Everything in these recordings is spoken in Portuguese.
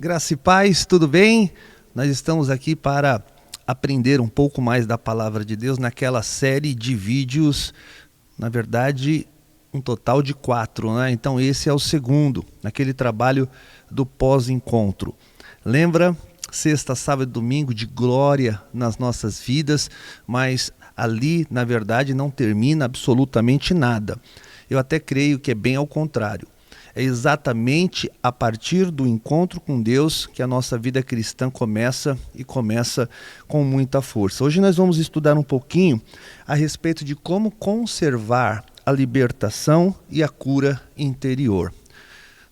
Graça e paz, tudo bem? Nós estamos aqui para aprender um pouco mais da palavra de Deus naquela série de vídeos, na verdade, um total de 4, né? Então esse é o segundo, naquele trabalho do pós-encontro. Lembra? Sexta, sábado e domingo de glória nas nossas vidas, mas ali, na verdade, não termina absolutamente nada. Eu até creio que é bem ao contrário. É exatamente a partir do encontro com Deus que a nossa vida cristã começa e começa com muita força. Hoje nós vamos estudar um pouquinho a respeito de como conservar a libertação e a cura interior.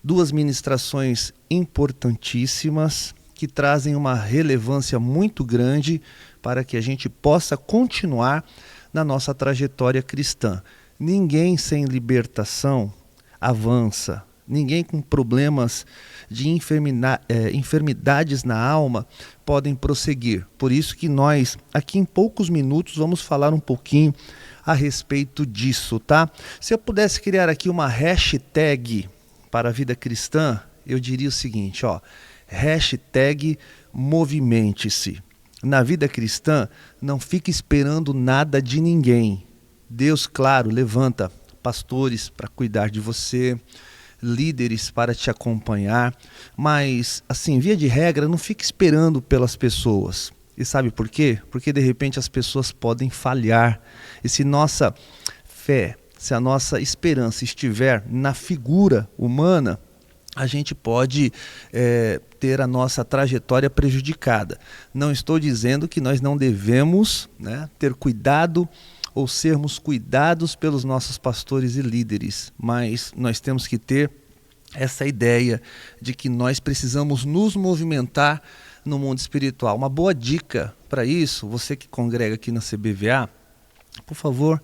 Duas ministrações importantíssimas que trazem uma relevância muito grande para que a gente possa continuar na nossa trajetória cristã. Ninguém sem libertação avança. Ninguém com problemas de enfermidades na alma podem prosseguir. Por isso que nós, aqui em poucos minutos, vamos falar um pouquinho a respeito disso, tá? Se eu pudesse criar aqui uma hashtag para a vida cristã, eu diria o seguinte, ó, hashtag movimente-se. Na vida cristã, não fique esperando nada de ninguém. Deus, claro, levanta pastores para cuidar de você, líderes para te acompanhar, mas, assim, via de regra, não fique esperando pelas pessoas. E sabe por quê? Porque, de repente, as pessoas podem falhar. E se nossa fé, se a nossa esperança estiver na figura humana, a gente pode ter a nossa trajetória prejudicada. Não estou dizendo que nós não devemos, né, ter cuidado ou sermos cuidados pelos nossos pastores e líderes, mas nós temos que ter essa ideia de que nós precisamos nos movimentar no mundo espiritual. Uma boa dica para isso, você que congrega aqui na CBVA, por favor,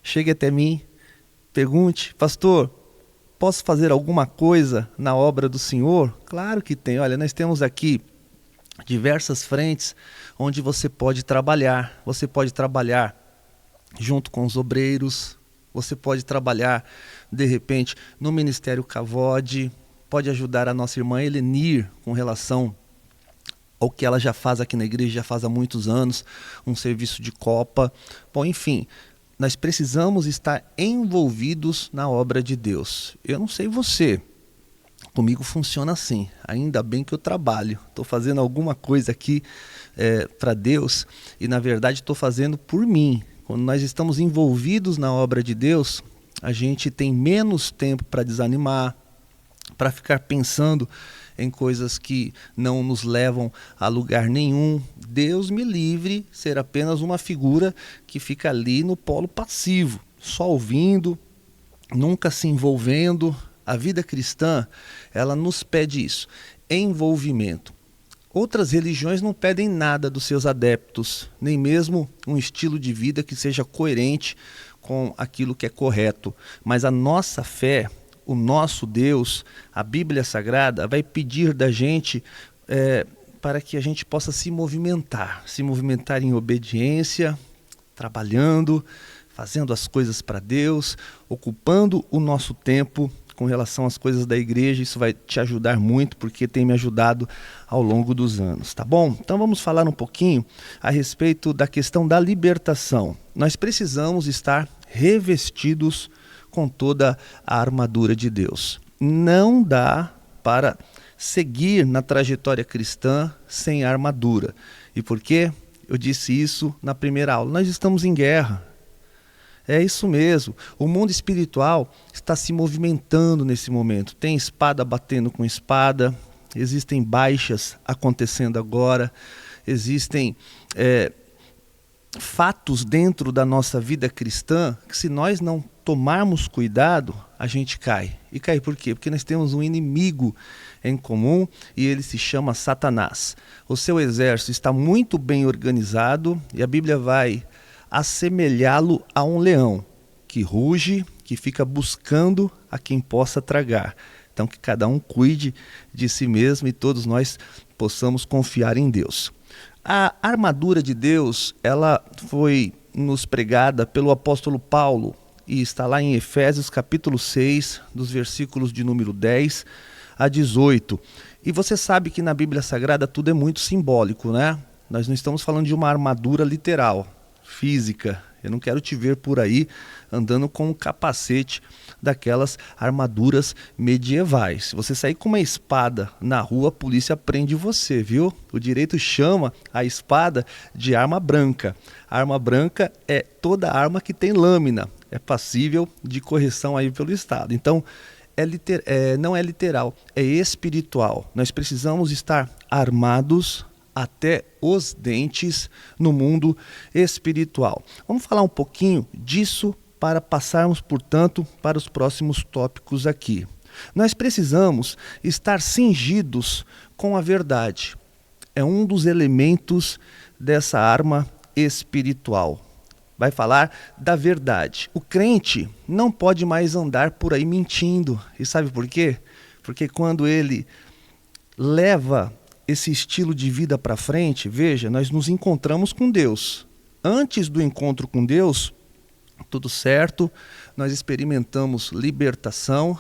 chegue até mim, pergunte, pastor, posso fazer alguma coisa na obra do Senhor? Claro que tem. Olha, nós temos aqui diversas frentes onde você pode trabalhar. Você pode trabalhar junto com os obreiros, você pode trabalhar, de repente, no Ministério Cavode, pode ajudar a nossa irmã Elenir com relação ao que ela já faz aqui na igreja, já faz há muitos anos, um serviço de copa. Bom, enfim, nós precisamos estar envolvidos na obra de Deus. Eu não sei você, comigo funciona assim, ainda bem que eu trabalho, estou fazendo alguma coisa aqui para Deus e na verdade estou fazendo por mim. Quando nós estamos envolvidos na obra de Deus, a gente tem menos tempo para desanimar, para ficar pensando em coisas que não nos levam a lugar nenhum. Deus me livre ser apenas uma figura que fica ali no polo passivo, só ouvindo, nunca se envolvendo. A vida cristã, ela nos pede isso, envolvimento. Outras religiões não pedem nada dos seus adeptos, nem mesmo um estilo de vida que seja coerente com aquilo que é correto. Mas a nossa fé, o nosso Deus, a Bíblia Sagrada, vai pedir da gente para que a gente possa se movimentar em obediência, trabalhando, fazendo as coisas para Deus, ocupando o nosso tempo com relação às coisas da igreja. Isso vai te ajudar muito, porque tem me ajudado ao longo dos anos, tá bom? Então vamos falar um pouquinho a respeito da questão da libertação. Nós precisamos estar revestidos com toda a armadura de Deus. Não dá para seguir na trajetória cristã sem armadura. E por quê? Eu disse isso na primeira aula. Nós estamos em guerra. É isso mesmo, o mundo espiritual está se movimentando nesse momento, tem espada batendo com espada, existem baixas acontecendo agora, existem fatos dentro da nossa vida cristã que, se nós não tomarmos cuidado, a gente cai. E cai por quê? Porque nós temos um inimigo em comum e ele se chama Satanás. O seu exército está muito bem organizado e a Bíblia vai assemelhá-lo a um leão que ruge, que fica buscando a quem possa tragar. Então que cada um cuide de si mesmo e todos nós possamos confiar em Deus. A armadura de Deus, ela foi nos pregada pelo apóstolo Paulo e está lá em Efésios capítulo 6, dos versículos de número 10 a 18. E você sabe que na Bíblia Sagrada tudo é muito simbólico, né? Nós não estamos falando de uma armadura literal, física. Eu não quero te ver por aí andando com um capacete daquelas armaduras medievais. Se você sair com uma espada na rua, a polícia prende você, viu? O direito chama a espada de arma branca. A arma branca é toda arma que tem lâmina. É passível de correção aí pelo Estado. Então, não é literal, é espiritual. Nós precisamos estar armados até os dentes no mundo espiritual. Vamos falar um pouquinho disso para passarmos, portanto, para os próximos tópicos aqui. Nós precisamos estar cingidos com a verdade. É um dos elementos dessa arma espiritual. Vai falar da verdade. O crente não pode mais andar por aí mentindo. E sabe por quê? Porque quando ele leva esse estilo de vida para frente, veja, nós nos encontramos com Deus. Antes do encontro com Deus, tudo certo, nós experimentamos libertação,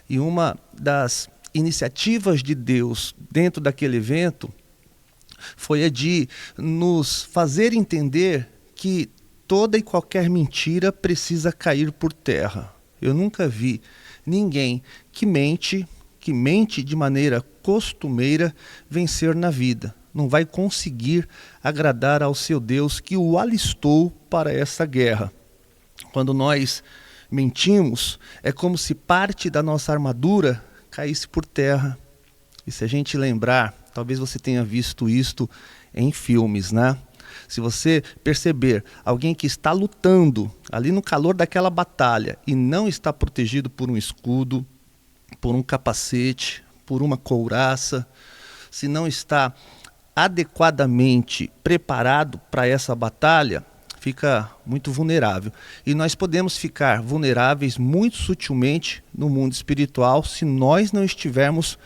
e uma das iniciativas de Deus dentro daquele evento foi a de nos fazer entender que toda e qualquer mentira precisa cair por terra. Eu nunca vi ninguém que mente de maneira costumeira vencer na vida. Não vai conseguir agradar ao seu Deus que o alistou para essa guerra. Quando nós mentimos, é como se parte da nossa armadura caísse por terra. E se a gente lembrar, talvez você tenha visto isto em filmes, né? Se você perceber alguém que está lutando ali no calor daquela batalha e não está protegido por um escudo, por um capacete, por uma couraça, se não está adequadamente preparado para essa batalha, fica muito vulnerável. E nós podemos ficar vulneráveis muito sutilmente no mundo espiritual se nós não estivermos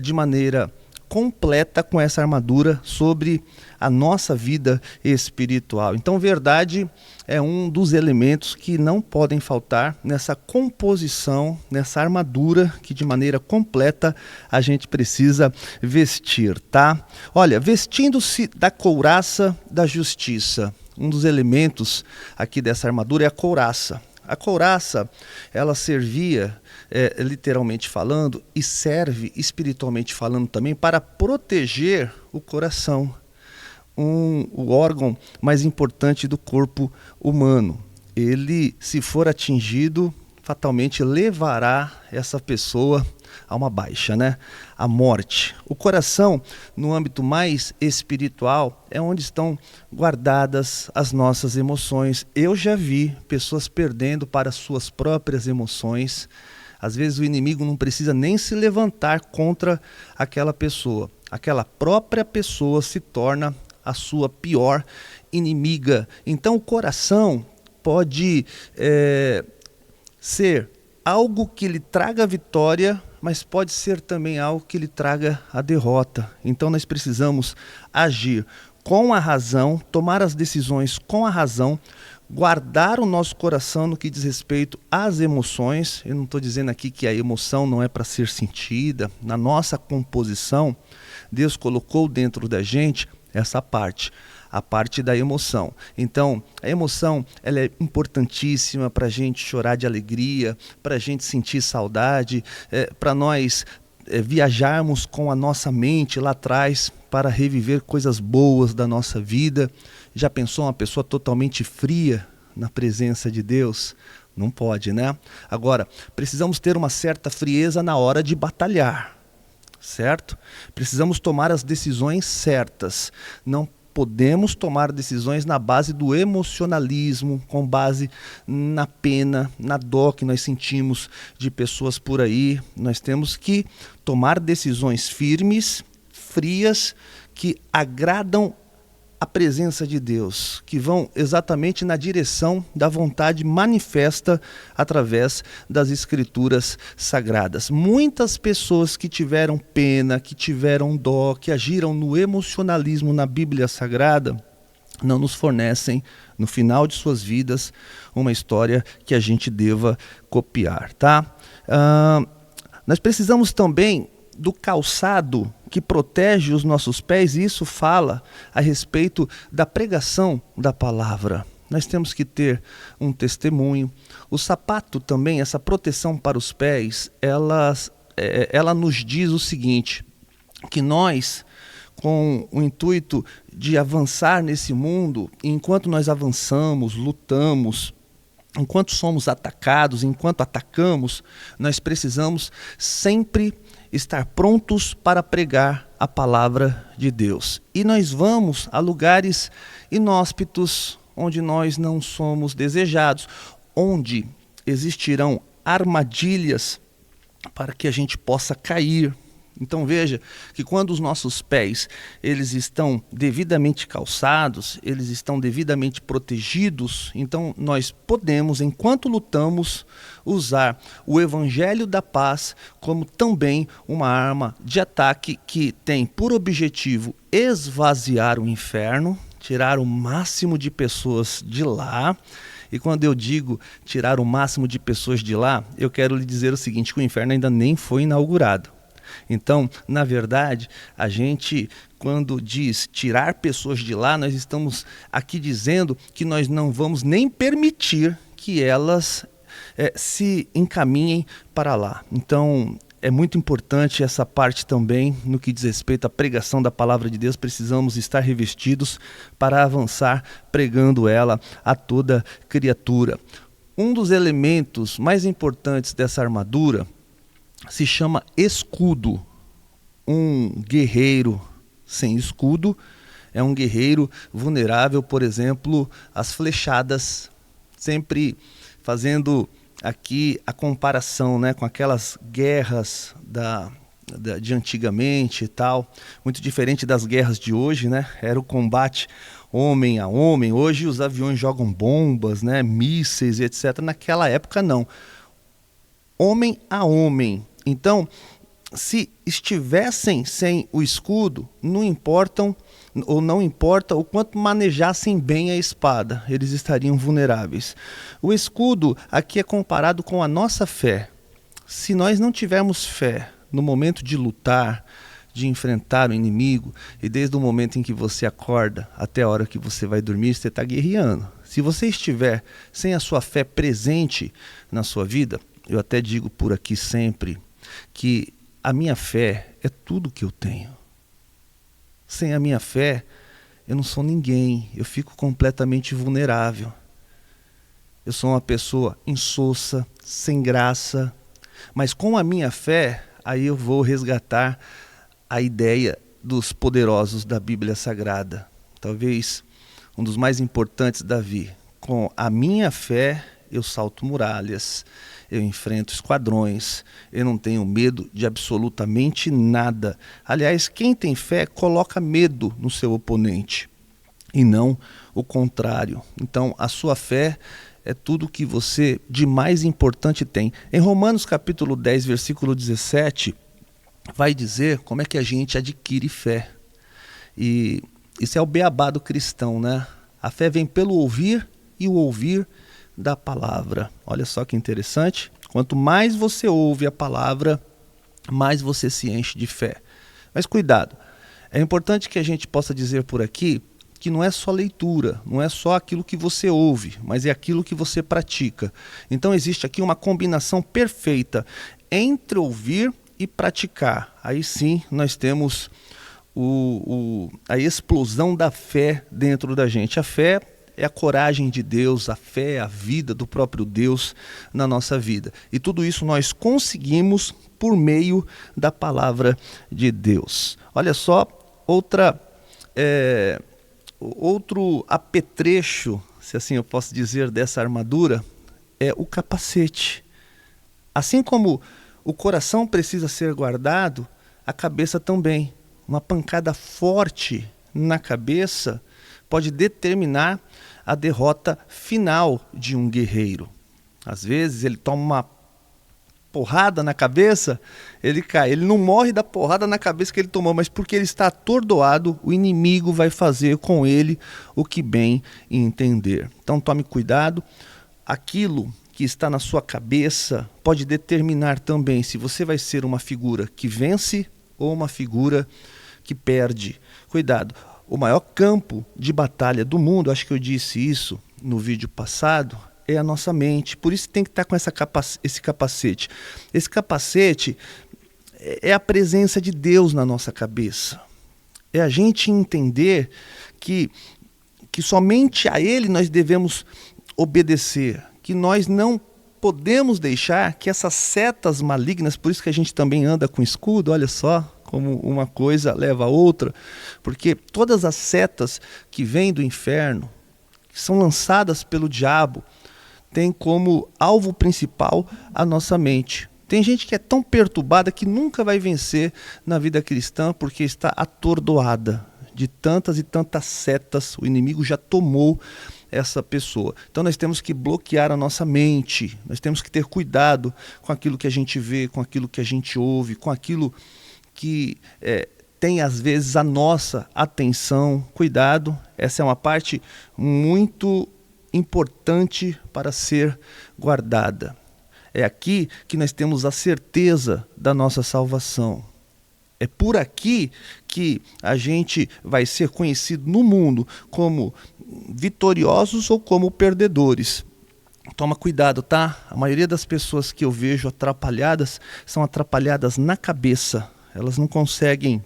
de maneira completa com essa armadura sobre a nossa vida espiritual. Então, verdade é um dos elementos que não podem faltar nessa composição, nessa armadura que de maneira completa a gente precisa vestir, tá? Olha, vestindo-se da couraça da justiça. Um dos elementos aqui dessa armadura é a couraça. A couraça, ela servia, literalmente falando, e serve espiritualmente falando também para proteger o coração, o órgão mais importante do corpo humano. Ele, se for atingido, fatalmente levará essa pessoa a uma baixa, né? A morte. O coração, no âmbito mais espiritual, é onde estão guardadas as nossas emoções. Eu já vi pessoas perdendo para suas próprias emoções. Às vezes o inimigo não precisa nem se levantar contra aquela pessoa. Aquela própria pessoa se torna a sua pior inimiga. Então o coração pode ser algo que lhe traga vitória, mas pode ser também algo que lhe traga a derrota. Então nós precisamos agir com a razão, tomar as decisões com a razão, guardar o nosso coração no que diz respeito às emoções. Eu não estou dizendo aqui que a emoção não é para ser sentida. Na nossa composição, Deus colocou dentro da gente essa parte, a parte da emoção. Então, a emoção ela é importantíssima para a gente chorar de alegria, para a gente sentir saudade, para nós viajarmos com a nossa mente lá atrás para reviver coisas boas da nossa vida. Já pensou uma pessoa totalmente fria na presença de Deus? Não pode, né? Agora, precisamos ter uma certa frieza na hora de batalhar, certo? Precisamos tomar as decisões certas. Não podemos tomar decisões na base do emocionalismo, com base na pena, na dor que nós sentimos de pessoas por aí. Nós temos que tomar decisões firmes, frias, que agradam a presença de Deus, que vão exatamente na direção da vontade manifesta através das Escrituras Sagradas. Muitas pessoas que tiveram pena, que tiveram dó, que agiram no emocionalismo na Bíblia Sagrada, não nos fornecem, no final de suas vidas, uma história que a gente deva copiar, tá? Nós precisamos também do calçado que protege os nossos pés, e isso fala a respeito da pregação da palavra. Nós temos que ter um testemunho. O sapato também, essa proteção para os pés, ela nos diz o seguinte, que nós, com o intuito de avançar nesse mundo, enquanto nós avançamos, lutamos, enquanto somos atacados, enquanto atacamos, nós precisamos sempre estar prontos para pregar a palavra de Deus. E nós vamos a lugares inóspitos, onde nós não somos desejados, onde existirão armadilhas para que a gente possa cair. Então veja que quando os nossos pés eles estão devidamente calçados, eles estão devidamente protegidos, então nós podemos, enquanto lutamos, usar o Evangelho da Paz como também uma arma de ataque que tem por objetivo esvaziar o inferno, tirar o máximo de pessoas de lá. E quando eu digo tirar o máximo de pessoas de lá, eu quero lhe dizer o seguinte, que o inferno ainda nem foi inaugurado. Então, na verdade, a gente, quando diz tirar pessoas de lá, nós estamos aqui dizendo que nós não vamos nem permitir que elas se encaminhem para lá. Então, é muito importante essa parte também, no que diz respeito à pregação da palavra de Deus. Precisamos estar revestidos para avançar pregando ela a toda criatura. Um dos elementos mais importantes dessa armadura se chama escudo. Um guerreiro sem escudo é um guerreiro vulnerável, por exemplo, às flechadas, sempre fazendo aqui a comparação, né, com aquelas guerras de antigamente e tal, muito diferente das guerras de hoje, né? Era o combate homem a homem. Hoje os aviões jogam bombas, né, mísseis, etc. Naquela época não. Homem a homem. Então, se estivessem sem o escudo, não importa o quanto manejassem bem a espada, eles estariam vulneráveis. O escudo aqui é comparado com a nossa fé. Se nós não tivermos fé no momento de lutar, de enfrentar o inimigo, e desde o momento em que você acorda até a hora que você vai dormir, você está guerreando. Se você estiver sem a sua fé presente na sua vida, eu até digo por aqui sempre que a minha fé é tudo que eu tenho. Sem a minha fé, eu não sou ninguém, eu fico completamente vulnerável. Eu sou uma pessoa insossa, sem graça, mas com a minha fé, aí eu vou resgatar a ideia dos poderosos da Bíblia Sagrada. Talvez um dos mais importantes, Davi. Com a minha fé, eu salto muralhas, eu enfrento esquadrões, eu não tenho medo de absolutamente nada. Aliás, quem tem fé coloca medo no seu oponente e não o contrário. Então, a sua fé é tudo que você de mais importante tem. Em Romanos capítulo 10, versículo 17, vai dizer como é que a gente adquire fé. E isso é o beabá do cristão, né? A fé vem pelo ouvir e o ouvir da palavra. Olha só que interessante. Quanto mais você ouve a palavra, mais você se enche de fé. Mas cuidado, é importante que a gente possa dizer por aqui que não é só leitura, não é só aquilo que você ouve, mas é aquilo que você pratica. Então existe aqui uma combinação perfeita entre ouvir e praticar. Aí sim nós temos a explosão da fé dentro da gente. A fé é a coragem de Deus, a fé é a vida do próprio Deus na nossa vida. E tudo isso nós conseguimos por meio da palavra de Deus. Olha só, outro apetrecho, se assim eu posso dizer, dessa armadura, é o capacete. Assim como o coração precisa ser guardado, a cabeça também. Uma pancada forte na cabeça pode determinar a derrota final de um guerreiro. Às vezes ele toma uma porrada na cabeça, ele cai. Ele não morre da porrada na cabeça que ele tomou, mas porque ele está atordoado, o inimigo vai fazer com ele o que bem entender. Então tome cuidado. Aquilo que está na sua cabeça pode determinar também se você vai ser uma figura que vence ou uma figura que perde. Cuidado, o maior campo de batalha do mundo, acho que eu disse isso no vídeo passado, é a nossa mente. Por isso tem que estar com esse capacete. Esse capacete é a presença de Deus na nossa cabeça. É a gente entender que somente a Ele nós devemos obedecer, que nós não podemos deixar que essas setas malignas, por isso que a gente também anda com escudo, olha só como uma coisa leva a outra, porque todas as setas que vêm do inferno, que são lançadas pelo diabo, têm como alvo principal a nossa mente. Tem gente que é tão perturbada que nunca vai vencer na vida cristã porque está atordoada de tantas e tantas setas. O inimigo já tomou essa pessoa. Então nós temos que bloquear a nossa mente, nós temos que ter cuidado com aquilo que a gente vê, com aquilo que a gente ouve, com aquilo que tem às vezes a nossa atenção. Cuidado, essa é uma parte muito importante para ser guardada. É aqui que nós temos a certeza da nossa salvação. É por aqui que a gente vai ser conhecido no mundo como vitoriosos ou como perdedores. Toma cuidado, tá? A maioria das pessoas que eu vejo atrapalhadas são atrapalhadas na cabeça. Elas não conseguem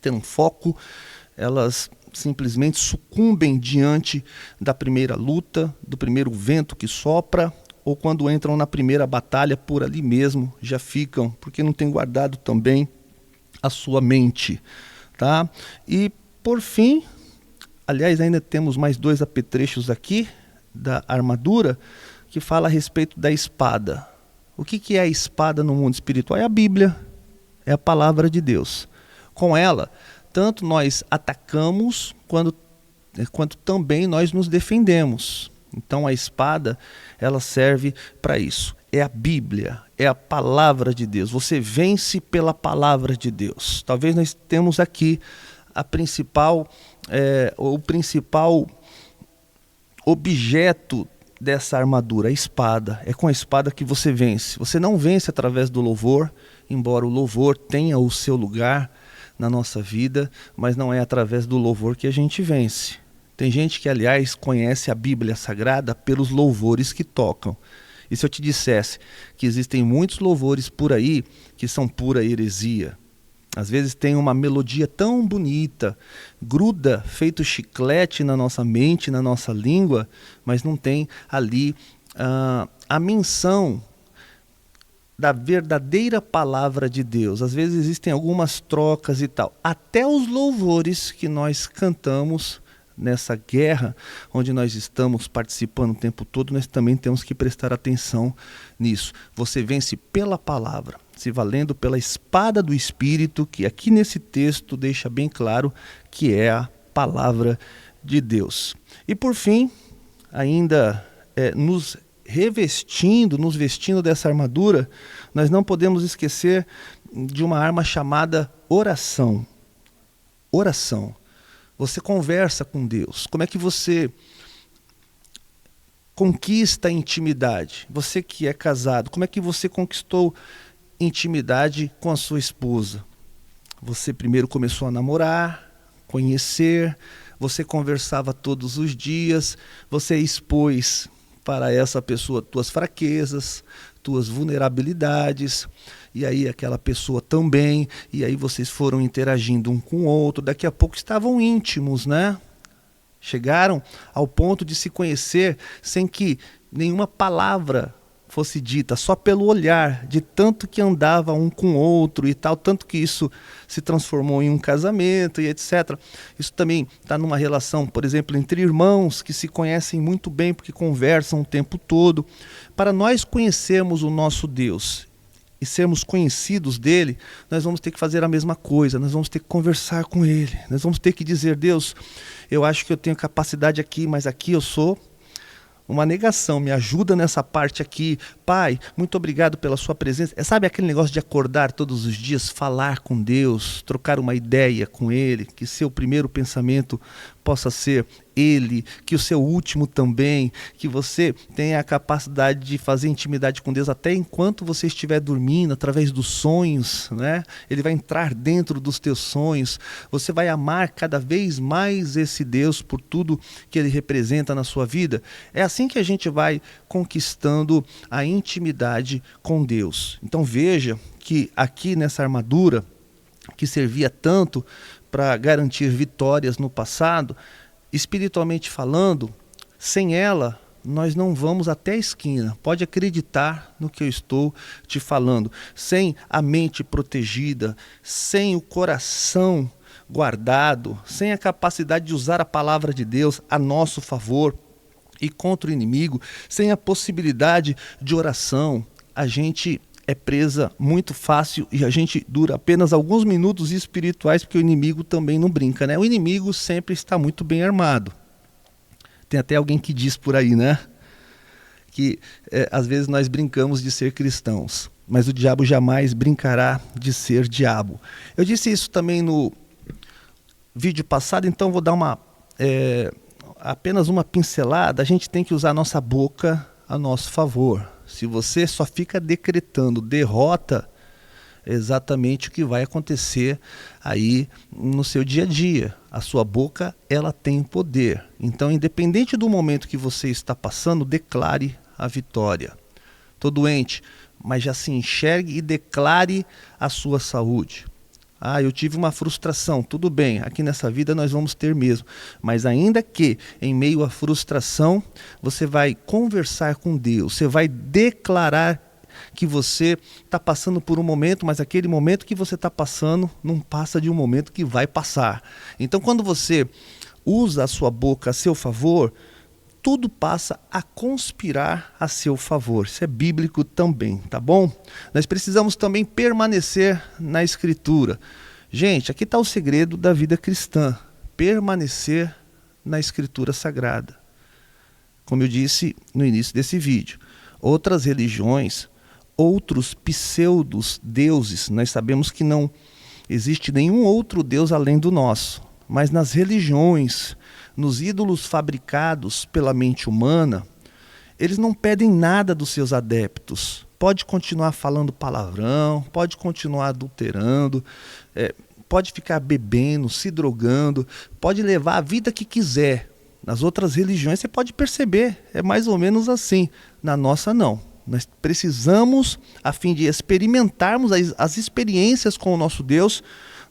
ter um foco, elas simplesmente sucumbem diante da primeira luta, do primeiro vento que sopra, ou quando entram na primeira batalha por ali mesmo, já ficam, porque não tem guardado também a sua mente, tá? E por fim, aliás, ainda temos mais 2 apetrechos aqui da armadura, que fala a respeito da espada. O que é a espada no mundo espiritual? É a Bíblia, é a palavra de Deus. Com ela, tanto nós atacamos, quanto também nós nos defendemos. Então a espada, ela serve para isso. É a Bíblia, é a palavra de Deus. Você vence pela palavra de Deus. Talvez nós temos aqui o principal objeto dessa armadura, a espada. É com a espada que você vence. Você não vence através do louvor, embora o louvor tenha o seu lugar na nossa vida, mas não é através do louvor que a gente vence. Tem gente que, aliás, conhece a Bíblia Sagrada pelos louvores que tocam. E se eu te dissesse que existem muitos louvores por aí que são pura heresia? Às vezes tem uma melodia tão bonita, gruda feito chiclete na nossa mente, na nossa língua, mas não tem ali a menção da verdadeira palavra de Deus. Às vezes existem algumas trocas e tal. Até os louvores que nós cantamos nessa guerra onde nós estamos participando o tempo todo, nós também temos que prestar atenção nisso. Você vence pela palavra, se valendo pela espada do Espírito, que aqui nesse texto deixa bem claro que é a palavra de Deus. E por fim, ainda nos vestindo dessa armadura, nós não podemos esquecer de uma arma chamada oração. Oração. Você conversa com Deus. Como é que você conquista a intimidade? Você que é casado, como é que você conquistou intimidade com a sua esposa? Você primeiro começou a namorar, conhecer, você conversava todos os dias, você expôs para essa pessoa tuas fraquezas, tuas vulnerabilidades, e aí aquela pessoa também, e aí vocês foram interagindo um com o outro, daqui a pouco estavam íntimos, né? Chegaram ao ponto de se conhecer sem que nenhuma palavra fosse dita, só pelo olhar, de tanto que andava um com o outro e tal, tanto que isso se transformou em um casamento e etc. Isso também está numa relação, por exemplo, entre irmãos que se conhecem muito bem porque conversam o tempo todo. Para nós conhecermos o nosso Deus e sermos conhecidos dele, nós vamos ter que fazer a mesma coisa, nós vamos ter que conversar com ele, nós vamos ter que dizer: Deus, eu acho que eu tenho capacidade aqui, mas aqui eu sou uma negação, me ajuda nessa parte aqui. Pai, muito obrigado pela sua presença. Sabe aquele negócio de acordar todos os dias, falar com Deus, trocar uma ideia com ele, que seu primeiro pensamento possa ser: Ele, que o seu último também, que você tenha a capacidade de fazer intimidade com Deus até enquanto você estiver dormindo, através dos sonhos, né? Ele vai entrar dentro dos teus sonhos, você vai amar cada vez mais esse Deus por tudo que Ele representa na sua vida. É assim que a gente vai conquistando a intimidade com Deus. Então veja que aqui nessa armadura, que servia tanto para garantir vitórias no passado, espiritualmente falando, sem ela nós não vamos até a esquina. Pode acreditar no que eu estou te falando. Sem a mente protegida, sem o coração guardado, sem a capacidade de usar a palavra de Deus a nosso favor e contra o inimigo, sem a possibilidade de oração, a gente é presa muito fácil e a gente dura apenas alguns minutos espirituais, porque o inimigo também não brinca, né? O inimigo sempre está muito bem armado. Tem até alguém que diz por aí, né? Que às vezes nós brincamos de ser cristãos, mas o diabo jamais brincará de ser diabo. Eu disse isso também no vídeo passado, então vou dar apenas uma pincelada. A gente tem que usar a nossa boca a nosso favor. Se você só fica decretando derrota, é exatamente o que vai acontecer aí no seu dia a dia. A sua boca, ela tem poder. Então, independente do momento que você está passando, declare a vitória. Estou doente, mas já se enxergue e declare a sua saúde. Eu tive uma frustração, tudo bem, aqui nessa vida nós vamos ter mesmo, mas ainda que em meio à frustração, você vai conversar com Deus, você vai declarar que você está passando por um momento, mas aquele momento que você está passando não passa de um momento que vai passar. Então quando você usa a sua boca a seu favor, tudo passa a conspirar a seu favor. Isso é bíblico também, tá bom? Nós precisamos também permanecer na Escritura. Gente, aqui está o segredo da vida cristã. Permanecer na Escritura Sagrada. Como eu disse no início desse vídeo. Outras religiões, outros pseudos deuses, nós sabemos que não existe nenhum outro Deus além do nosso. Mas nas religiões, nos ídolos fabricados pela mente humana, eles não pedem nada dos seus adeptos. Pode continuar falando palavrão, pode continuar adulterando, pode ficar bebendo, se drogando, pode levar a vida que quiser. Nas outras religiões você pode perceber, é mais ou menos assim. Na nossa não. Nós precisamos, a fim de experimentarmos as experiências com o nosso Deus,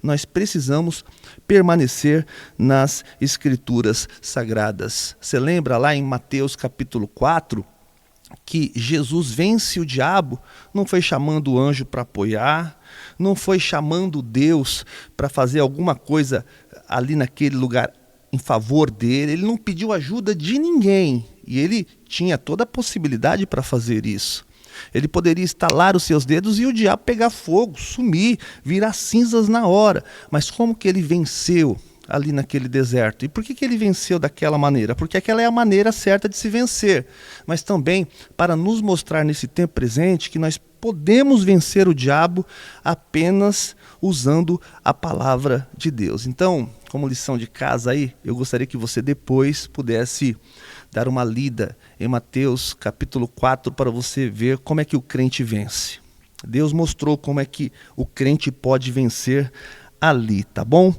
nós precisamos permanecer nas Escrituras Sagradas. Você lembra lá em Mateus capítulo 4, que Jesus vence o diabo? Não foi chamando o anjo para apoiar, não foi chamando Deus para fazer alguma coisa ali naquele lugar em favor dele, ele não pediu ajuda de ninguém, e ele tinha toda a possibilidade para fazer isso. Ele poderia estalar os seus dedos e o diabo pegar fogo, sumir, virar cinzas na hora. Mas como que ele venceu ali naquele deserto? E por que ele venceu daquela maneira? Porque aquela é a maneira certa de se vencer. Mas também para nos mostrar nesse tempo presente que nós podemos vencer o diabo apenas usando a palavra de Deus. Então, como lição de casa aí, eu gostaria que você depois pudesse dar uma lida em Mateus capítulo 4 para você ver como é que o crente vence. Deus mostrou como é que o crente pode vencer ali, tá bom?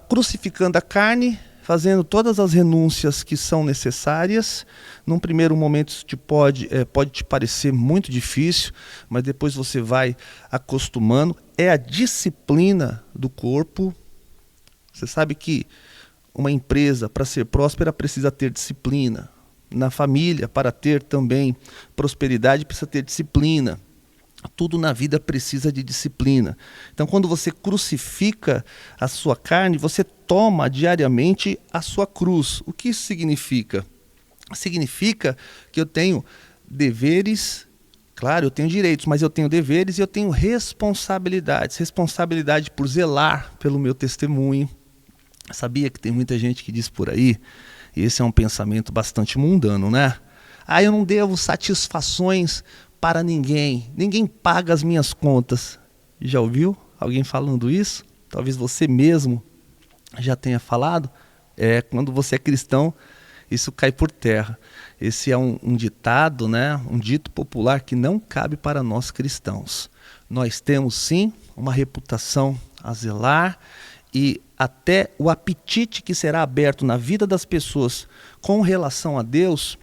Crucificando a carne, fazendo todas as renúncias que são necessárias. Num primeiro momento isso pode te parecer muito difícil, mas depois você vai acostumando. É a disciplina do corpo. Você sabe que uma empresa, para ser próspera, precisa ter disciplina. Na família, para ter também prosperidade, precisa ter disciplina. Tudo na vida precisa de disciplina. Então, quando você crucifica a sua carne, você toma diariamente a sua cruz. O que isso significa? Significa que eu tenho deveres, claro, eu tenho direitos, mas eu tenho deveres e eu tenho responsabilidades. Responsabilidade por zelar pelo meu testemunho. Sabia que tem muita gente que diz por aí, e esse é um pensamento bastante mundano, né? Eu não devo satisfações para ninguém, ninguém paga as minhas contas. Já ouviu alguém falando isso? Talvez você mesmo já tenha falado. Quando você é cristão, isso cai por terra. Esse é um ditado, né? Um dito popular que não cabe para nós cristãos. Nós temos sim uma reputação a zelar e até o apetite que será aberto na vida das pessoas com relação a Deus,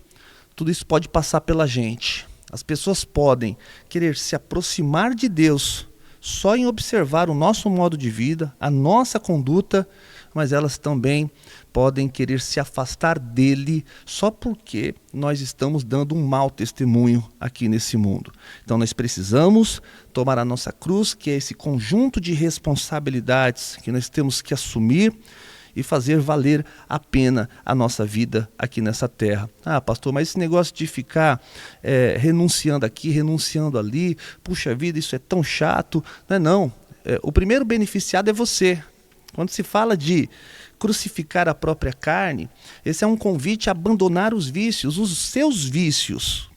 tudo isso pode passar pela gente. As pessoas podem querer se aproximar de Deus só em observar o nosso modo de vida, a nossa conduta, mas elas também podem querer se afastar dele só porque nós estamos dando um mau testemunho aqui nesse mundo. Então nós precisamos tomar a nossa cruz, que é esse conjunto de responsabilidades que nós temos que assumir e fazer valer a pena a nossa vida aqui nessa terra. Ah, pastor, mas esse negócio de ficar renunciando aqui, renunciando ali, puxa vida, isso é tão chato. Não é não. O primeiro beneficiado é você. Quando se fala de crucificar a própria carne, esse é um convite a abandonar os vícios, os seus vícios.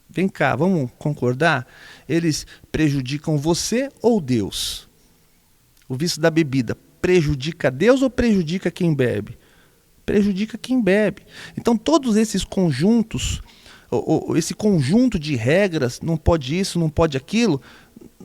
Vem cá, vamos concordar? Eles prejudicam você ou Deus? O vício da bebida prejudica Deus ou prejudica quem bebe? Prejudica quem bebe. Então todos esses conjuntos, esse conjunto de regras, não pode isso, não pode aquilo,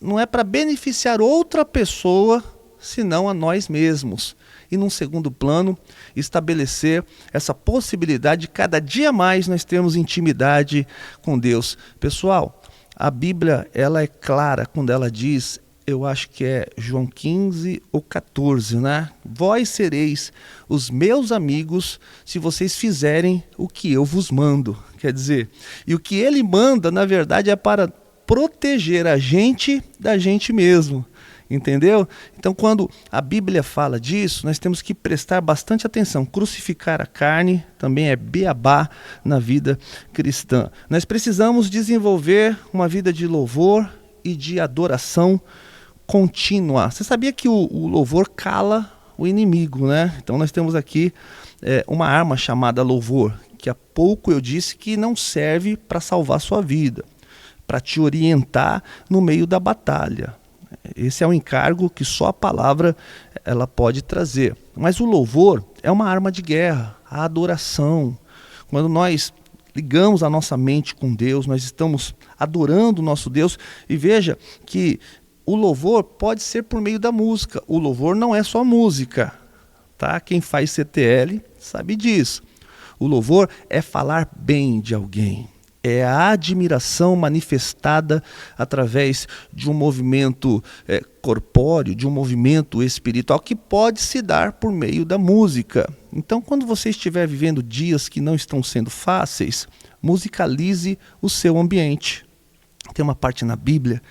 não é para beneficiar outra pessoa, senão a nós mesmos. E num segundo plano, estabelecer essa possibilidade de cada dia mais nós termos intimidade com Deus. Pessoal, a Bíblia ela é clara quando ela diz, eu acho que é João 15 ou 14, né? Vós sereis os meus amigos se vocês fizerem o que eu vos mando. Quer dizer, e o que ele manda, na verdade, é para proteger a gente da gente mesmo. Entendeu? Então, quando a Bíblia fala disso, nós temos que prestar bastante atenção. Crucificar a carne também é beabá na vida cristã. Nós precisamos desenvolver uma vida de louvor e de adoração contínua. Você sabia que o louvor cala o inimigo, né? Então, nós temos aqui uma arma chamada louvor, que há pouco eu disse que não serve para salvar sua vida, para te orientar no meio da batalha. Esse é um encargo que só a palavra ela pode trazer. Mas o louvor é uma arma de guerra, a adoração. Quando nós ligamos a nossa mente com Deus, nós estamos adorando o nosso Deus. E veja que o louvor pode ser por meio da música. O louvor não é só música, tá? Quem faz CTL sabe disso. O louvor é falar bem de alguém. É a admiração manifestada através de um movimento corpóreo, de um movimento espiritual que pode se dar por meio da música. Então, quando você estiver vivendo dias que não estão sendo fáceis, musicalize o seu ambiente. Tem uma parte na Bíblia,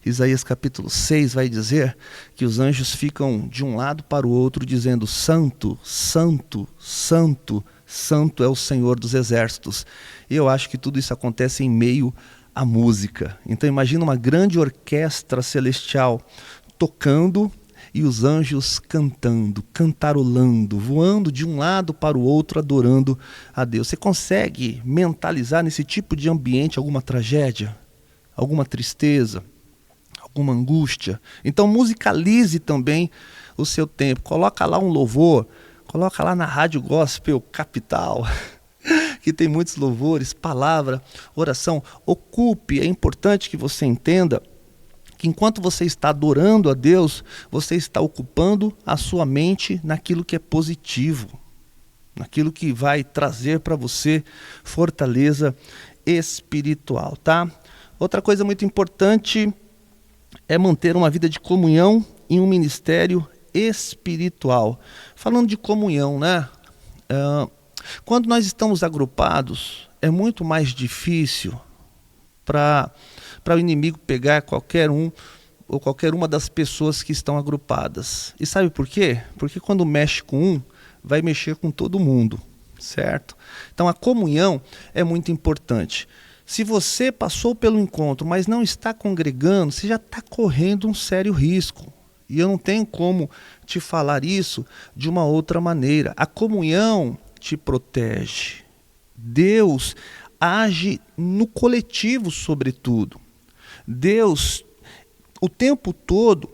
Isaías capítulo 6 vai dizer que os anjos ficam de um lado para o outro dizendo: Santo, Santo, Santo, Santo é o Senhor dos exércitos. E eu acho que tudo isso acontece em meio à música. Então imagina uma grande orquestra celestial tocando e os anjos cantando, cantarolando, voando de um lado para o outro, adorando a Deus. Você consegue mentalizar nesse tipo de ambiente alguma tragédia, alguma tristeza, alguma angústia? Então musicalize também o seu tempo. Coloca lá um louvor, coloca lá na Rádio Gospel Capital, que tem muitos louvores, palavra, oração. Ocupe, é importante que você entenda que enquanto você está adorando a Deus, você está ocupando a sua mente naquilo que é positivo, naquilo que vai trazer para você fortaleza espiritual, tá? Outra coisa muito importante é manter uma vida de comunhão em um ministério espiritual. Falando de comunhão, né? Quando nós estamos agrupados, é muito mais difícil para o inimigo pegar qualquer um ou qualquer uma das pessoas que estão agrupadas. E sabe por quê? Porque quando mexe com um, vai mexer com todo mundo, certo? Então a comunhão é muito importante. Se você passou pelo encontro, mas não está congregando, você já está correndo um sério risco. E eu não tenho como te falar isso de uma outra maneira. A comunhão te protege. Deus age no coletivo, sobretudo. Deus, o tempo todo,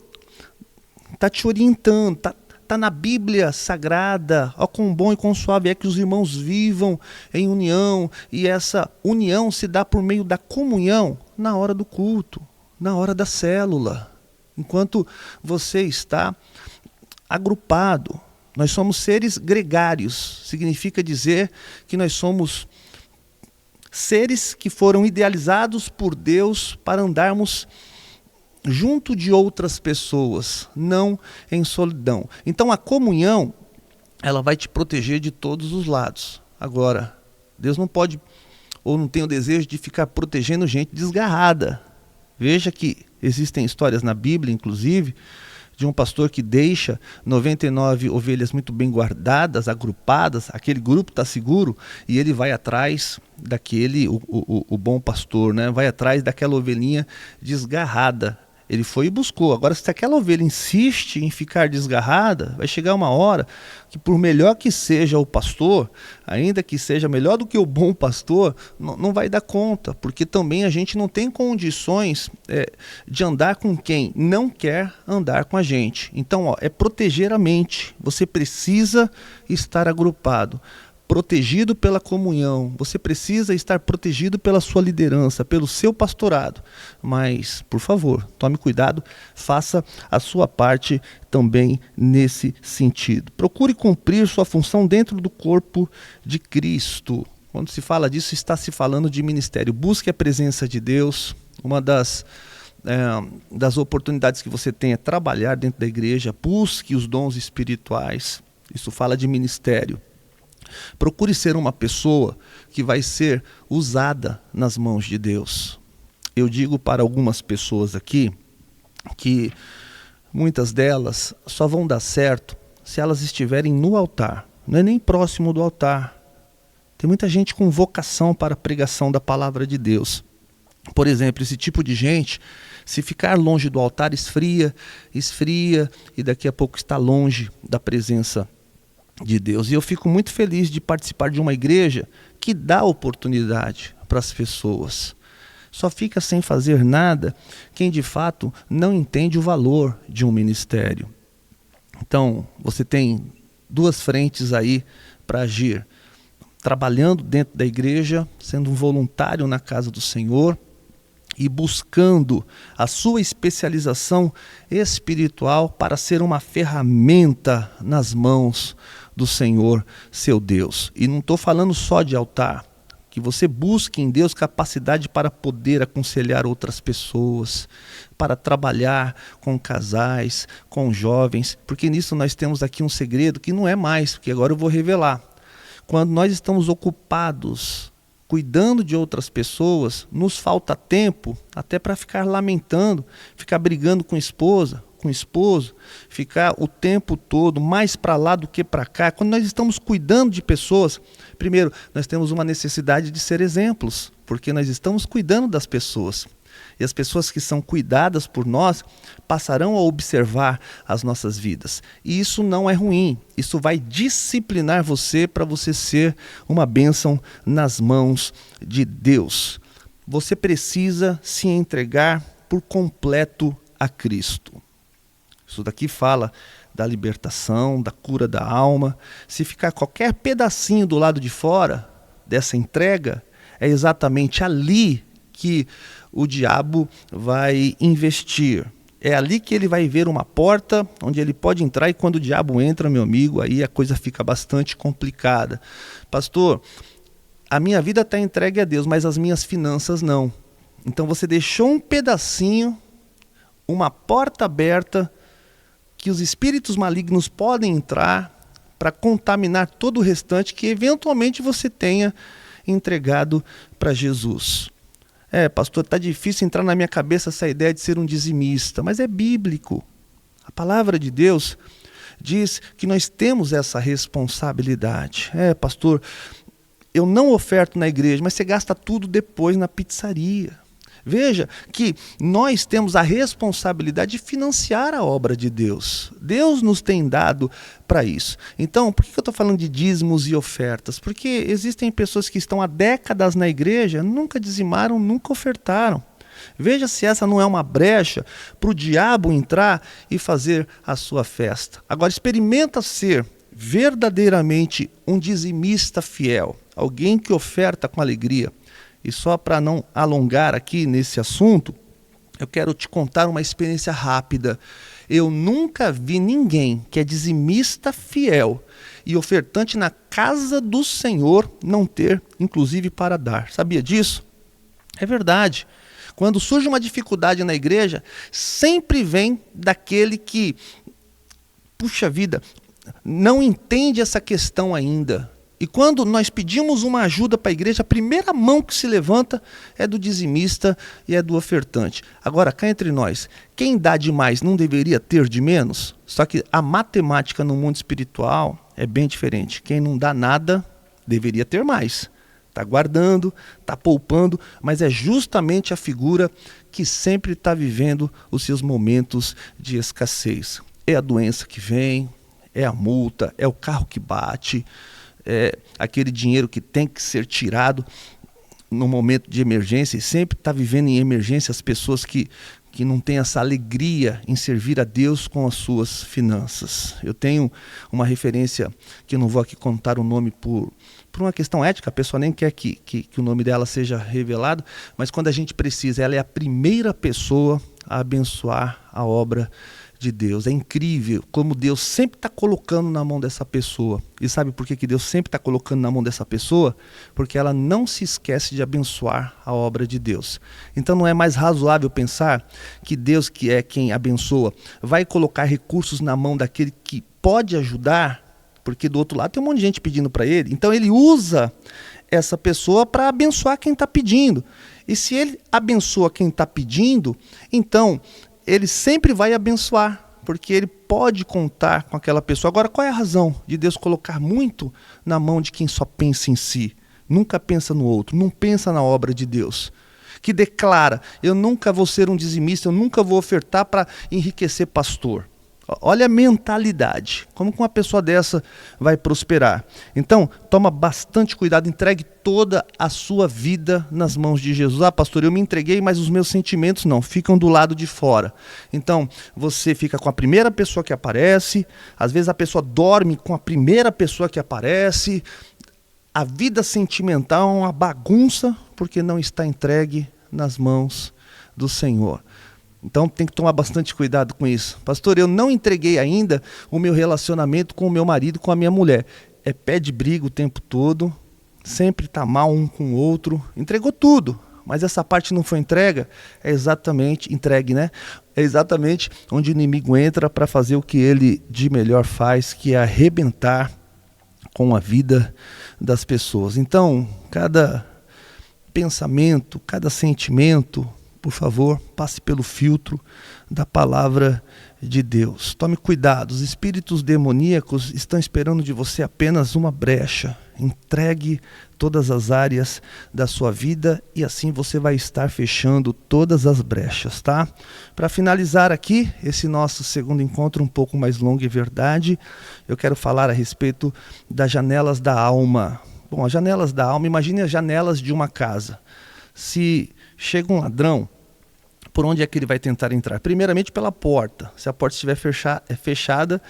está te orientando, está está na Bíblia Sagrada. Ó, quão bom e quão suave é que os irmãos vivam em união, e essa união se dá por meio da comunhão na hora do culto, na hora da célula, enquanto você está agrupado. Nós somos seres gregários, significa dizer que nós somos seres que foram idealizados por Deus para andarmos junto de outras pessoas, não em solidão. Então a comunhão, ela vai te proteger de todos os lados. Agora, Deus não pode, ou não tem o desejo de ficar protegendo gente desgarrada. Veja que existem histórias na Bíblia, inclusive, de um pastor que deixa 99 ovelhas muito bem guardadas, agrupadas, aquele grupo está seguro, e ele vai atrás daquele, o bom pastor, né? Vai atrás daquela ovelhinha desgarrada. Ele foi e buscou. Agora, se aquela ovelha insiste em ficar desgarrada, vai chegar uma hora que, por melhor que seja o pastor, ainda que seja melhor do que o bom pastor, não vai dar conta, porque também a gente não tem condições de andar com quem não quer andar com a gente. Então, é proteger a mente. Você precisa estar agrupado, protegido pela comunhão. Você precisa estar protegido pela sua liderança, pelo seu pastorado. Mas, por favor, tome cuidado, faça a sua parte também nesse sentido. Procure cumprir sua função dentro do corpo de Cristo. Quando se fala disso, está se falando de ministério. Busque a presença de Deus. Uma das oportunidades que você tem é trabalhar dentro da igreja. Busque os dons espirituais. Isso fala de ministério. Procure ser uma pessoa que vai ser usada nas mãos de Deus. Eu digo para algumas pessoas aqui que muitas delas só vão dar certo se elas estiverem no altar, não é nem próximo do altar. Tem muita gente com vocação para a pregação da palavra de Deus. Por exemplo, esse tipo de gente, se ficar longe do altar, esfria, e daqui a pouco está longe da presença de Deus. E eu fico muito feliz de participar de uma igreja que dá oportunidade para as pessoas. Só fica sem fazer nada quem de fato não entende o valor de um ministério. Então, você tem duas frentes aí para agir: trabalhando dentro da igreja, sendo um voluntário na casa do Senhor e buscando a sua especialização espiritual para ser uma ferramenta nas mãos do Senhor, seu Deus. E não estou falando só de altar, que você busque em Deus capacidade para poder aconselhar outras pessoas, para trabalhar com casais, com jovens, porque nisso nós temos aqui um segredo que não é mais, porque agora eu vou revelar. Quando nós estamos ocupados cuidando de outras pessoas, nos falta tempo até para ficar lamentando, ficar brigando com esposa, com esposo, ficar o tempo todo mais para lá do que para cá. Quando nós estamos cuidando de pessoas, primeiro, nós temos uma necessidade de ser exemplos, porque nós estamos cuidando das pessoas. E as pessoas que são cuidadas por nós passarão a observar as nossas vidas. E isso não é ruim. Isso vai disciplinar você para você ser uma bênção nas mãos de Deus. Você precisa se entregar por completo a Cristo. Isso daqui fala da libertação, da cura da alma. Se ficar qualquer pedacinho do lado de fora dessa entrega, é exatamente ali que o diabo vai investir. É ali que ele vai ver uma porta onde ele pode entrar, e quando o diabo entra, meu amigo, aí a coisa fica bastante complicada. Pastor, a minha vida está entregue a Deus, mas as minhas finanças não. Então você deixou um pedacinho, uma porta aberta, que os espíritos malignos podem entrar para contaminar todo o restante que eventualmente você tenha entregado para Jesus. Pastor, está difícil entrar na minha cabeça essa ideia de ser um dizimista, mas é bíblico. A palavra de Deus diz que nós temos essa responsabilidade. Pastor, eu não oferto na igreja, mas você gasta tudo depois na pizzaria. Veja que nós temos a responsabilidade de financiar a obra de Deus. Deus nos tem dado para isso. Então, por que eu estou falando de dízimos e ofertas? Porque existem pessoas que estão há décadas na igreja, nunca dizimaram, nunca ofertaram. Veja se essa não é uma brecha para o diabo entrar e fazer a sua festa. Agora, experimenta ser verdadeiramente um dizimista fiel, alguém que oferta com alegria. E só para não alongar aqui nesse assunto, eu quero te contar uma experiência rápida. Eu nunca vi ninguém que é dizimista fiel e ofertante na casa do Senhor não ter, inclusive, para dar. Sabia disso? É verdade. Quando surge uma dificuldade na igreja, sempre vem daquele que, puxa vida, não entende essa questão ainda. E quando nós pedimos uma ajuda para a igreja, a primeira mão que se levanta é do dizimista e é do ofertante. Agora, cá entre nós, quem dá demais não deveria ter de menos? Só que a matemática no mundo espiritual é bem diferente. Quem não dá nada deveria ter mais. Está guardando, está poupando, mas é justamente a figura que sempre está vivendo os seus momentos de escassez. É a doença que vem, é a multa, é o carro que bate, é aquele dinheiro que tem que ser tirado no momento de emergência, e sempre está vivendo em emergência as pessoas que não têm essa alegria em servir a Deus com as suas finanças. Eu tenho uma referência, que eu não vou aqui contar o nome por uma questão ética, a pessoa nem quer que o nome dela seja revelado, mas quando a gente precisa, ela é a primeira pessoa a abençoar a obra de Deus. É incrível como Deus sempre está colocando na mão dessa pessoa. E sabe por que Deus sempre está colocando na mão dessa pessoa? Porque ela não se esquece de abençoar a obra de Deus. Então não é mais razoável pensar que Deus, que é quem abençoa, vai colocar recursos na mão daquele que pode ajudar, porque do outro lado tem um monte de gente pedindo para ele. Então ele usa essa pessoa para abençoar quem está pedindo. E se ele abençoa quem está pedindo, então ele sempre vai abençoar, porque ele pode contar com aquela pessoa. Agora, qual é a razão de Deus colocar muito na mão de quem só pensa em si? Nunca pensa no outro, não pensa na obra de Deus. Que declara, eu nunca vou ser um dizimista, eu nunca vou ofertar para enriquecer pastor. Olha a mentalidade, como que uma pessoa dessa vai prosperar? Então, toma bastante cuidado, entregue toda a sua vida nas mãos de Jesus. Ah, pastor, eu me entreguei, mas os meus sentimentos não, ficam do lado de fora. Então, você fica com a primeira pessoa que aparece, às vezes a pessoa dorme com a primeira pessoa que aparece. A vida sentimental é uma bagunça, porque não está entregue nas mãos do Senhor. Então tem que tomar bastante cuidado com isso. Pastor, eu não entreguei ainda o meu relacionamento com o meu marido, com a minha mulher. É pé de briga o tempo todo, sempre está mal um com o outro. Entregou tudo, mas essa parte não foi entregue, é exatamente onde o inimigo entra para fazer o que ele de melhor faz, que é arrebentar com a vida das pessoas. Então, cada pensamento, cada sentimento, por favor, passe pelo filtro da palavra de Deus. Tome cuidado, os espíritos demoníacos estão esperando de você apenas uma brecha. Entregue todas as áreas da sua vida e assim você vai estar fechando todas as brechas, tá? Para finalizar aqui, esse nosso segundo encontro um pouco mais longo, é verdade, eu quero falar a respeito das janelas da alma. Bom, as janelas da alma, imagine as janelas de uma casa. Se chega um ladrão, por onde é que ele vai tentar entrar? Primeiramente pela porta. Se a porta estiver fechada,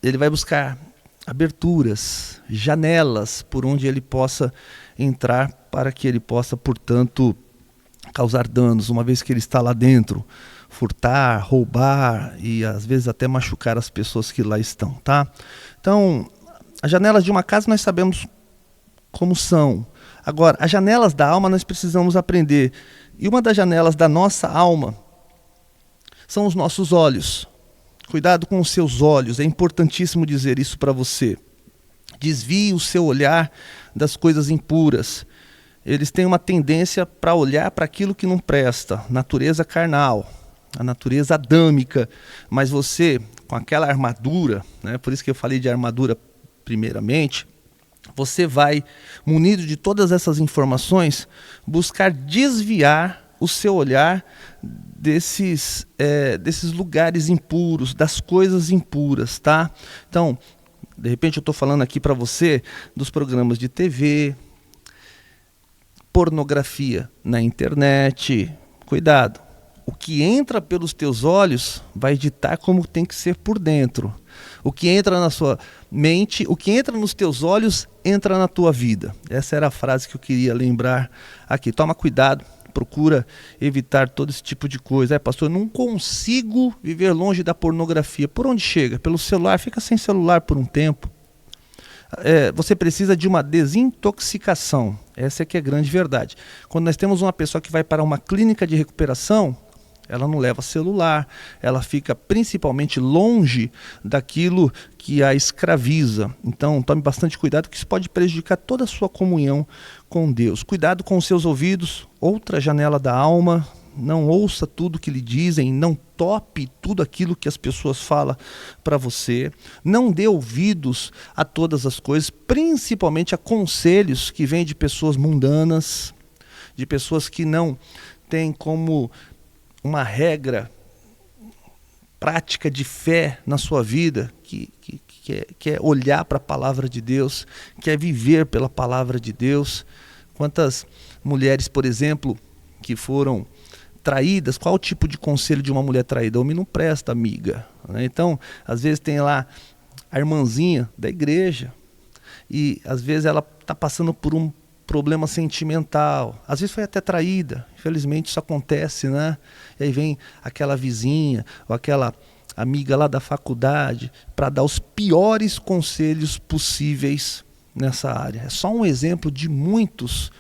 ele vai buscar aberturas, janelas por onde ele possa entrar para que ele possa, portanto, causar danos, uma vez que ele está lá dentro, furtar, roubar e às vezes até machucar as pessoas que lá estão, tá? Então, as janelas de uma casa nós sabemos como são. Agora, as janelas da alma nós precisamos aprender. E uma das janelas da nossa alma são os nossos olhos. Cuidado com os seus olhos, é importantíssimo dizer isso para você. Desvie o seu olhar das coisas impuras. Eles têm uma tendência para olhar para aquilo que não presta, natureza carnal, a natureza adâmica. Mas você, com aquela armadura, né, por isso que eu falei de armadura primeiramente, você vai, munido de todas essas informações, buscar desviar o seu olhar desses lugares impuros, das coisas impuras, tá? Então, de repente eu estou falando aqui para você dos programas de TV, pornografia na internet, Cuidado. O que entra pelos teus olhos vai ditar como tem que ser por dentro. O que entra na sua mente, o que entra nos teus olhos, entra na tua vida. Essa era a frase que eu queria lembrar aqui. Toma cuidado, procura evitar todo esse tipo de coisa. Pastor, eu não consigo viver longe da pornografia. Por onde chega? Pelo celular? Fica sem celular por um tempo. Você precisa de uma desintoxicação. Essa é que é a grande verdade. Quando nós temos uma pessoa que vai para uma clínica de recuperação, ela não leva celular, ela fica principalmente longe daquilo que a escraviza. Então tome bastante cuidado, que isso pode prejudicar toda a sua comunhão com Deus. Cuidado com os seus ouvidos, outra janela da alma. Não ouça tudo que lhe dizem, não tope tudo aquilo que as pessoas falam para você. Não dê ouvidos a todas as coisas, principalmente a conselhos que vêm de pessoas mundanas, de pessoas que não têm como uma regra prática de fé na sua vida, que é olhar para a palavra de Deus, quer viver pela palavra de Deus. Quantas mulheres, por exemplo, que foram traídas, qual o tipo de conselho de uma mulher traída? Homem não presta, amiga. Então, às vezes tem lá a irmãzinha da igreja e às vezes ela está passando por um problema sentimental, às vezes foi até traída, infelizmente isso acontece, né? E aí vem aquela vizinha ou aquela amiga lá da faculdade para dar os piores conselhos possíveis nessa área. É só um exemplo de muitos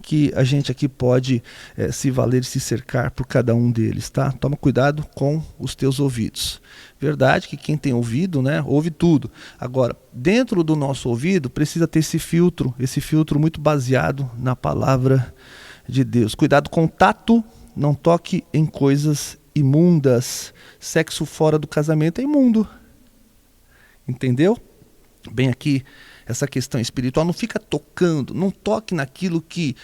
que a gente aqui pode se valer e se cercar por cada um deles, tá? Toma cuidado com os teus ouvidos. Verdade que quem tem ouvido, né, ouve tudo. Agora, dentro do nosso ouvido precisa ter esse filtro muito baseado na palavra de Deus. Cuidado com o tato, não toque em coisas imundas. Sexo fora do casamento é imundo. Entendeu? Bem aqui, essa questão espiritual, não fica tocando, não toque naquilo que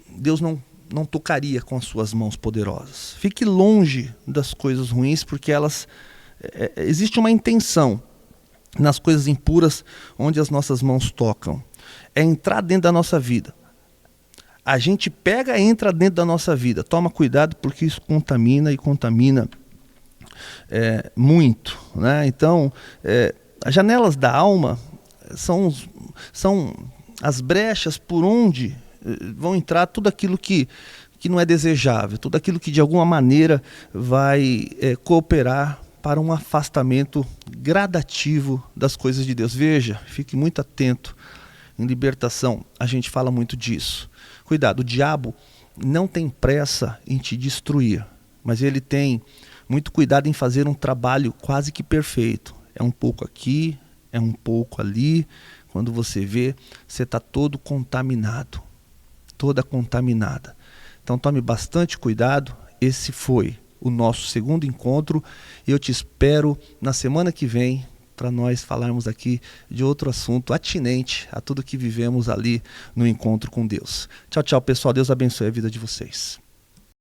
Deus não tocaria com as suas mãos poderosas. Fique longe das coisas ruins, porque elas existe uma intenção nas coisas impuras onde as nossas mãos tocam. É entrar dentro da nossa vida. A gente pega e entra dentro da nossa vida. Toma cuidado, porque isso contamina e contamina muito, né? Então, as janelas da alma são as brechas por onde vão entrar tudo aquilo que não é desejável, tudo aquilo que de alguma maneira vai cooperar para um afastamento gradativo das coisas de Deus. Veja, fique muito atento. Em libertação, a gente fala muito disso. Cuidado, o diabo não tem pressa em te destruir, mas ele tem muito cuidado em fazer um trabalho quase que perfeito. É um pouco aqui, é um pouco ali. Quando você vê, você está todo contaminado, toda contaminada. Então tome bastante cuidado. Esse foi o nosso segundo encontro e eu te espero na semana que vem para nós falarmos aqui de outro assunto atinente a tudo que vivemos ali no encontro com Deus. Tchau, tchau, pessoal. Deus abençoe a vida de vocês.